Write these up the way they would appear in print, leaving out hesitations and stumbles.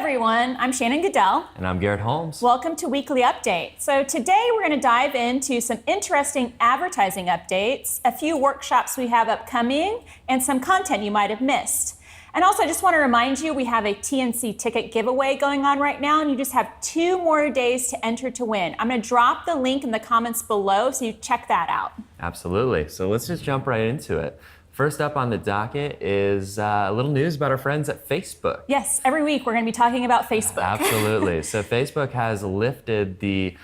everyone, I'm Shannon Goodell. And I'm Garrett Holmes. Welcome to Weekly Update. So today we're going to dive into some interesting advertising updates, a few workshops we have upcoming, and some content you might have missed. And also I just want to remind you we have a TNC ticket giveaway going on right now, and you just have 2 more days to enter to win. I'm going to drop the link in the comments below so you check that out. Absolutely. So let's just jump right into it. First up on the docket is a little news about our friends at Facebook. Yes, every week we're going to be talking about Facebook. Absolutely. So Facebook has lifted the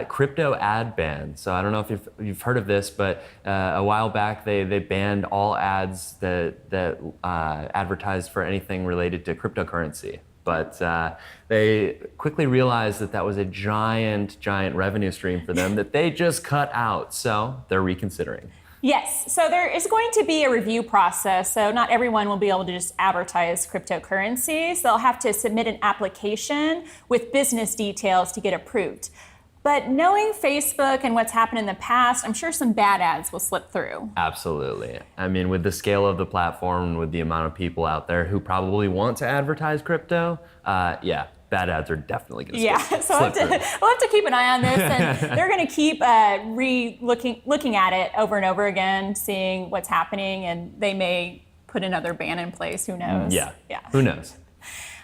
crypto ad ban. So I don't know if you've heard of this, but a while back they banned all ads that advertised for anything related to cryptocurrency. But they quickly realized that was a giant revenue stream for them that they just cut out. So they're reconsidering. Yes, so there is going to be a review process, so not everyone will be able to just advertise cryptocurrencies. They'll have to submit an application with business details to get approved. But knowing Facebook and what's happened in the past, I'm sure some bad ads will slip through. Absolutely. I mean, with the scale of the platform, with the amount of people out there who probably want to advertise crypto, bad ads are definitely going to so we'll have to keep an eye on this, and they're going to keep looking at it over and over again, seeing what's happening, and they may put another ban in place. Who knows? Yeah. Who knows?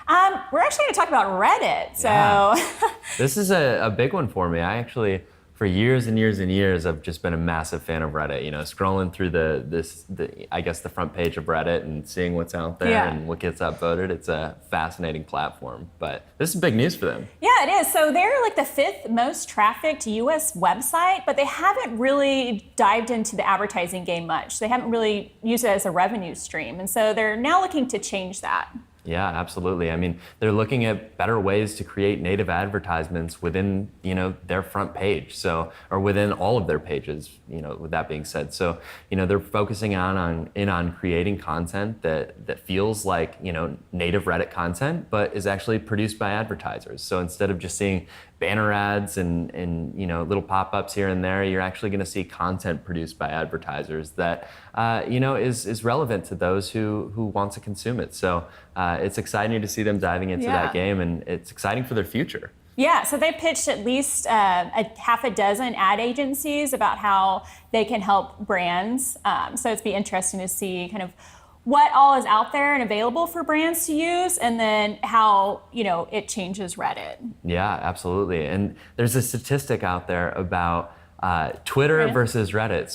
We're actually going to talk about Reddit. So this is a big one for me. I actually, for years and years and years, I've just been a massive fan of Reddit. You know, scrolling through the front page of Reddit and seeing what's out there and what gets upvoted. It's a fascinating platform, but this is big news for them. Yeah, it is. So they're like the 5th most trafficked U.S. website, but they haven't really dived into the advertising game much. They haven't really used it as a revenue stream, and so they're now looking to change that. Yeah, absolutely. I mean, they're looking at better ways to create native advertisements within, their front page. So, or within all of their pages, with that being said. So, they're focusing on creating content that feels like, native Reddit content, but is actually produced by advertisers. So instead of just seeing banner ads and little pop-ups here and there, you're actually going to see content produced by advertisers that is relevant to those who want to consume it. So it's exciting to see them diving into that game, and it's exciting for their future. Yeah, so they pitched at least a half a dozen ad agencies about how they can help brands. So it's be interesting to see kind of what all is out there and available for brands to use, and then how, it changes Reddit. Yeah, absolutely. And there's a statistic out there about Twitter versus Reddit.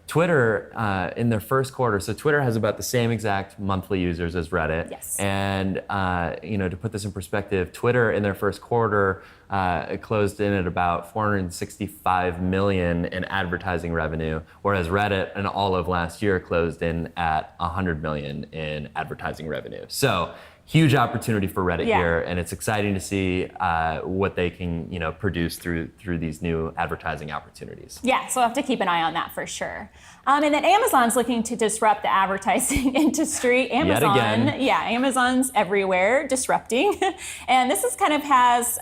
Twitter in their first quarter, so Twitter has about the same exact monthly users as Reddit. Yes. And to put this in perspective, Twitter in their first quarter it closed in at about $465 million in advertising revenue, whereas Reddit in all of last year closed in at $100 million in advertising revenue. So huge opportunity for Reddit here, and it's exciting to see what they can produce through these new advertising opportunities. Yeah, so we'll have to keep an eye on that for sure. And then Amazon's looking to disrupt the advertising industry. Amazon's everywhere disrupting, and this is kind of has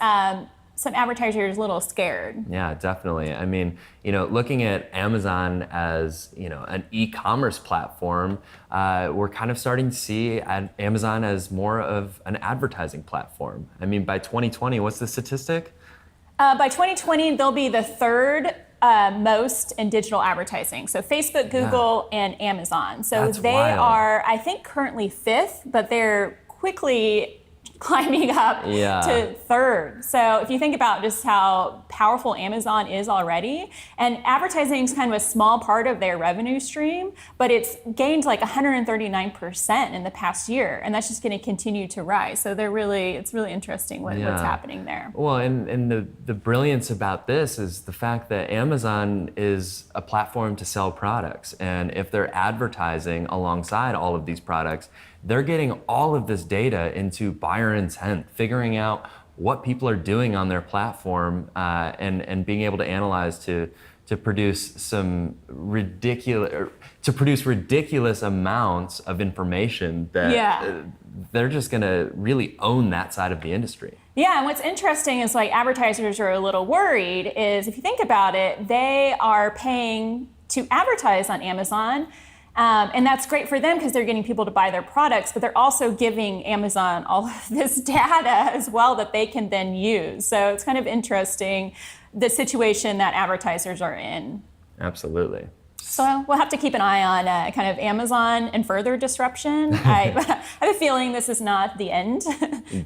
some advertisers a little scared. Yeah, definitely. I mean, looking at Amazon as, an e-commerce platform, we're kind of starting to see Amazon as more of an advertising platform. I mean, by 2020, what's the statistic? By 2020, they'll be the 3rd most in digital advertising. So Facebook, Google, and Amazon. So That's they wild. are, I think, currently 5th, but they're quickly climbing up to 3rd. So if you think about just how powerful Amazon is already, and advertising is kind of a small part of their revenue stream, but it's gained like 139% in the past year, and that's just going to continue to rise. So it's really interesting what's happening there. Well, and the brilliance about this is the fact that Amazon is a platform to sell products, and if they're advertising alongside all of these products, they're getting all of this data into buyer intent, figuring out what people are doing on their platform, and being able to analyze to produce ridiculous amounts of information that they're just going to really own that side of the industry. Yeah, and what's interesting is like advertisers are a little worried is if you think about it, they are paying to advertise on Amazon. And that's great for them because they're getting people to buy their products, but they're also giving Amazon all of this data as well that they can then use. So it's kind of interesting, the situation that advertisers are in. Absolutely. So we'll have to keep an eye on kind of Amazon and further disruption. I have a feeling this is not the end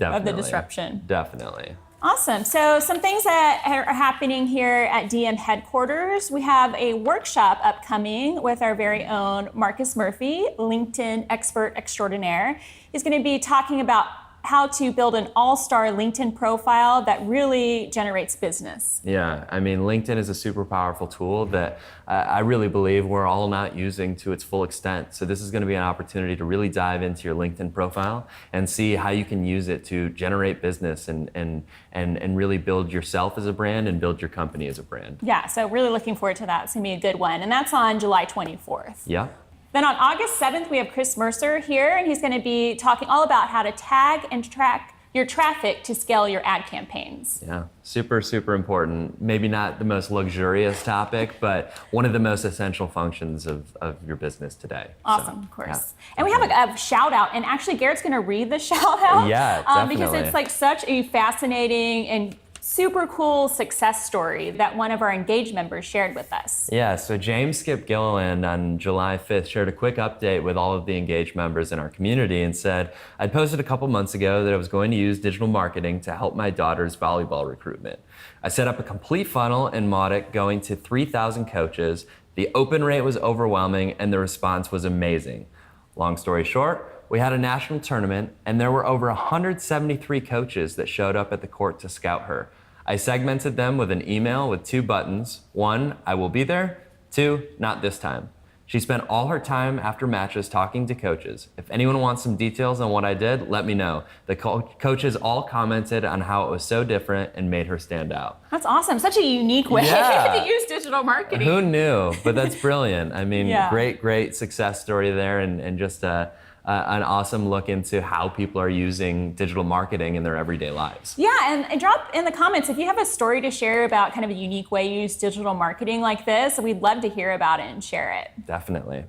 of the disruption. Definitely. Awesome. So some things that are happening here at DM headquarters. We have a workshop upcoming with our very own Marcus Murphy, LinkedIn expert extraordinaire. He's going to be talking about how to build an all-star LinkedIn profile that really generates business. Yeah, I mean, LinkedIn is a super powerful tool that I really believe we're all not using to its full extent. So this is going to be an opportunity to really dive into your LinkedIn profile and see how you can use it to generate business and really build yourself as a brand and build your company as a brand. Yeah, so really looking forward to that. It's going to be a good one. And that's on July 24th. Yeah. Then on August 7th, we have Chris Mercer here, and he's going to be talking all about how to tag and track your traffic to scale your ad campaigns. Yeah, super, super important. Maybe not the most luxurious topic, but one of the most essential functions of your business today. Awesome, of course. Yeah, and we have a shout out, and actually Garrett's going to read the shout out. Yeah, definitely. Because it's like such a fascinating and super cool success story that one of our Engage members shared with us. Yeah, so James Skip Gilliland on July 5th shared a quick update with all of the Engage members in our community and said, I'd posted a couple months ago that I was going to use digital marketing to help my daughter's volleyball recruitment. I set up a complete funnel in Mautic going to 3,000 coaches. The open rate was overwhelming and the response was amazing. Long story short, we had a national tournament and there were over 173 coaches that showed up at the court to scout her. I segmented them with an email with 2 buttons. 1, I will be there. 2, not this time. She spent all her time after matches talking to coaches. If anyone wants some details on what I did, let me know. The coaches all commented on how it was so different and made her stand out. That's awesome. Such a unique way to use digital marketing. Who knew? But that's brilliant. I mean, great success story there and just an awesome look into how people are using digital marketing in their everyday lives. Yeah, and drop in the comments if you have a story to share about kind of a unique way you use digital marketing like this. We'd love to hear about it and share it. Definitely.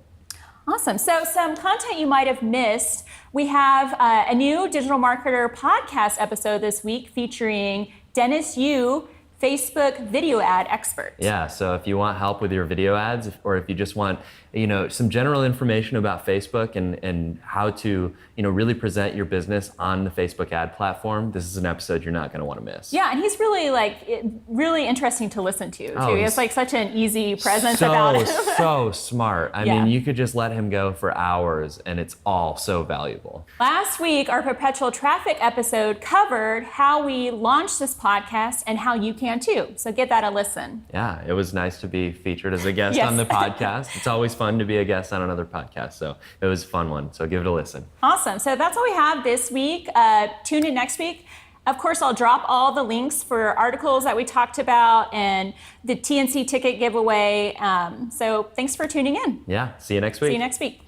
Awesome. So some content you might have missed. We have a new Digital Marketer podcast episode this week featuring Dennis Yu, Facebook video ad expert. Yeah, so if you want help with your video ads, or if you just want, some general information about Facebook and how to, really present your business on the Facebook ad platform, this is an episode you're not going to want to miss. Yeah, and he's really interesting to listen to too. It's like such an easy presence about him. So smart. I mean, you could just let him go for hours and it's all so valuable. Last week, our Perpetual Traffic episode covered how we launched this podcast and how you can too. So give that a listen. Yeah, it was nice to be featured as a guest on the podcast. It's always fun to be a guest on another podcast. So it was a fun one. So give it a listen. Awesome. So that's all we have this week. Tune in next week. Of course, I'll drop all the links for articles that we talked about and the TNC ticket giveaway. So thanks for tuning in. Yeah. See you next week. See you next week.